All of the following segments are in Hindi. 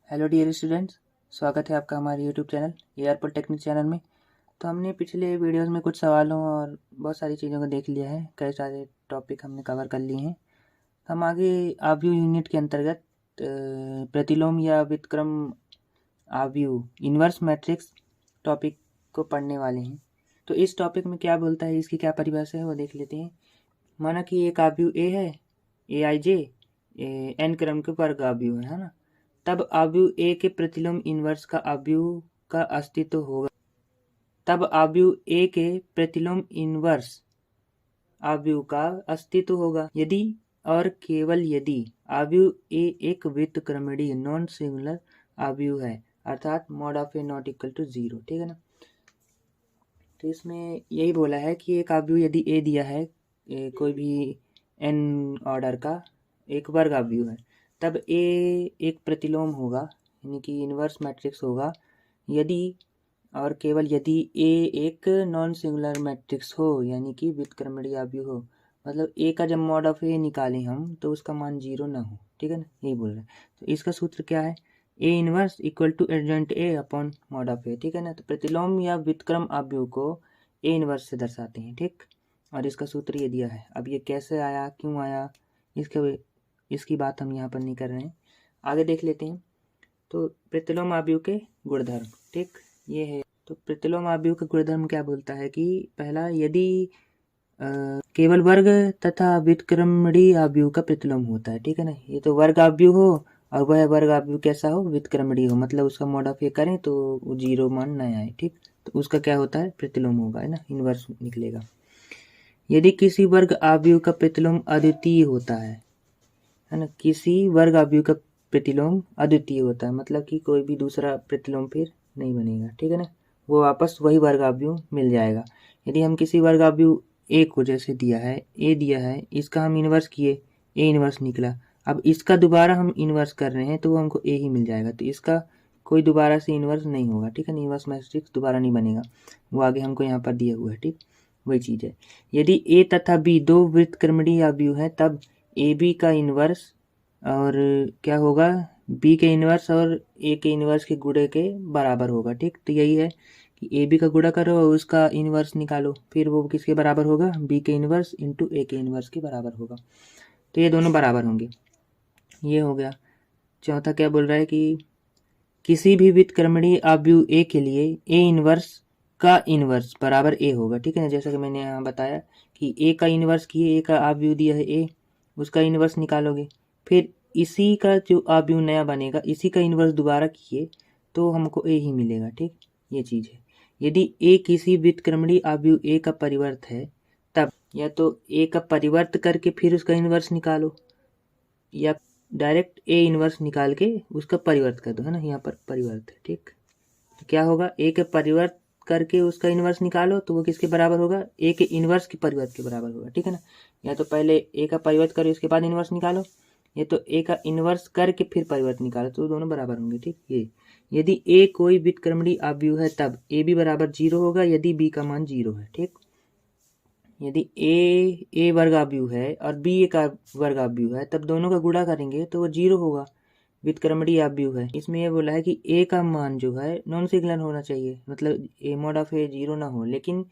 हेलो डियर स्टूडेंट्स, स्वागत है आपका हमारे YouTube channel AR polytechnic channel में। तो हमने पिछले वीडियोस में कुछ सवालों और बहुत सारी चीज़ों को देख लिया है। कई सारे टॉपिक हमने कवर कर लिए हैं। हम आगे आव्यूह यूनिट के अंतर्गत प्रतिलोम या व्युत्क्रम आव्यूह इन्वर्स मैट्रिक्स टॉपिक को पढ़ने वाले हैं। तो इस टॉपिक में क्या बोलता है, इसकी क्या परिभाषा है वो देख लेते हैं। माना कि एक आव्यूह ए है, ए आई जे एन क्रम के वर्ग आव्यूह है ना। तब आव्यूह ए के प्रतिलोम इन्वर्स का आव्यूह का अस्तित्व होगा। तब आव्यूह ए के प्रतिलोम इन्वर्स आव्यूह का अस्तित्व होगा यदि और केवल यदि आव्यूह ए एक व्युत्क्रमणीय नॉन सिंगुलर आव्यूह है, अर्थात mod of A not equal to 0। ठीक है ना। तो इसमें यही बोला है कि एक आव्यूह यदि ए दिया है, कोई भी एन ऑर्डर का एक वर्ग आव्यूह है, तब ए एक प्रतिलोम होगा, यानी कि इन्वर्स मैट्रिक्स होगा यदि और केवल यदि ए एक नॉन सिंगुलर मैट्रिक्स हो, यानी कि व्युत्क्रमणीय आव्यूह हो। मतलब ए का जब मॉड ऑफ ए निकालें हम तो उसका मान 0 ना हो। ठीक है ना, यही बोल रहे हैं। तो इसका सूत्र क्या है, A inverse equal to adjoint A upon mod of A. ठीक है ना। तो प्रतिलोम या व्युत्क्रम आव्यूह को ए इनवर्स से दर्शाते हैं। ठीक, और इसका सूत्र ये दिया है। अब ये कैसे आया, क्यों आया, इसकी बात हम यहाँ पर नहीं कर रहे हैं, आगे देख लेते हैं। तो प्रतिलोम आव्यूह के गुणधर्म, ठीक, ये है। तो प्रतिलोम आव्यूह का गुणधर्म क्या बोलता है कि पहला, यदि केवल वर्ग तथा व्युत्क्रमणीय आव्यूह का प्रतिलोम होता है। ठीक है ना। ये तो वर्ग आव्यूह हो और वह वर्ग आव्यूह कैसा हो, व्युत्क्रमणीय हो, मतलब उसका मॉड ऑफ ए करें तो 0 मान न आए। ठीक, तो उसका क्या होता है, प्रतिलोम होगा, है ना, इनवर्स निकलेगा। यदि किसी वर्ग आव्यूह का प्रतिलोम अद्वितीय होता है ना, किसी वर्ग आव्यूह का प्रतिलोम अद्वितीय होता है, मतलब कि कोई भी दूसरा प्रतिलोम फिर नहीं बनेगा। ठीक है ना, वो वापस वही वर्ग आव्यूह मिल जाएगा। यदि हम किसी वर्ग आव्यूह ए को जैसे दिया है, ए दिया है, इसका हम इन्वर्स किए, ए इन्वर्स निकला। अब इसका दोबारा हम इन्वर्स कर रहे हैं तो वो हमको ए ही मिल जाएगा। तो इसका कोई दोबारा से इन्वर्स नहीं होगा। ठीक है ना, इन्वर्स मैट्रिक्स दोबारा नहीं बनेगा, वो आगे हमको यहाँ पर दिया हुआ है। ठीक, वही चीज़ है। यदि ए तथा बी दो व्युत्क्रमणीय आव्यूह है, तब ए बी का इन्वर्स और क्या होगा, बी के इन्वर्स और ए के इन्वर्स के गुणे के बराबर होगा। ठीक, तो यही है कि ए बी का गुणा करो और उसका इन्वर्स निकालो, फिर वो किसके बराबर होगा, बी के इन्वर्स इंटू ए के इन्वर्स के बराबर होगा। तो ये दोनों बराबर होंगे, ये हो गया। चौथा क्या बोल रहा है कि किसी भी व्युत्क्रमणीय आव्यूह ए के लिए ए इन्वर्स का इन्वर्स बराबर ए होगा। ठीक है ना, जैसा कि मैंने यहाँ बताया कि ए का इन्वर्स किए, ए का आव्यूह दिया है ए, उसका इन्वर्स निकालोगे, फिर इसी का जो आव्यूह नया बनेगा, इसी का इन्वर्स दोबारा किए तो हमको ए ही मिलेगा। ठीक, ये चीज़ है। यदि ए किसी व्युत्क्रमणीय आव्यूह ए का परिवर्त है, तब या तो ए का परिवर्त करके फिर उसका इन्वर्स निकालो, या डायरेक्ट ए इन्वर्स निकाल के उसका परिवर्त कर दो, है ना, यहाँ पर परिवर्त है। ठीक, तो क्या होगा, ए के परिवर्त करके उसका इन्वर्स निकालो तो वो किसके बराबर होगा, ए के इन्वर्स के परिवर्त के बराबर होगा। ठीक है ना, या तो पहले ए का परिवर्त करो इसके बाद इन्वर्स निकालो, या तो ए का इन्वर्स करके फिर परिवर्त निकालो, तो दोनों बराबर होंगे। ठीक, ये यदि ए कोई व्युत्क्रमणीय आव्यूह है तब ए बी बराबर 0 होगा यदि बी का मान 0 है। ठीक, यदि ए वर्ग आव्यूह है और बी एक वर्ग आव्यूह है, तब दोनों का गुणा करेंगे तो वो 0 होगा, व्युत्क्रमणीय आव्यूह है। इसमें ये बोला है कि ए का मान जो है नॉन सिंगुलर होना चाहिए, मतलब ए मॉड ऑफ ए 0 ना हो। लेकिन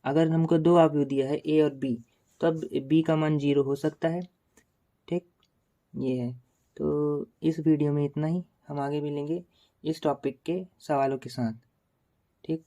अगर हमको दो आव्यूह दिया है ए और बी, तो अब बी का मान 0 हो सकता है। ठीक, ये है। तो इस वीडियो में इतना ही, हम आगे मिलेंगे इस टॉपिक के सवालों के साथ। ठीक।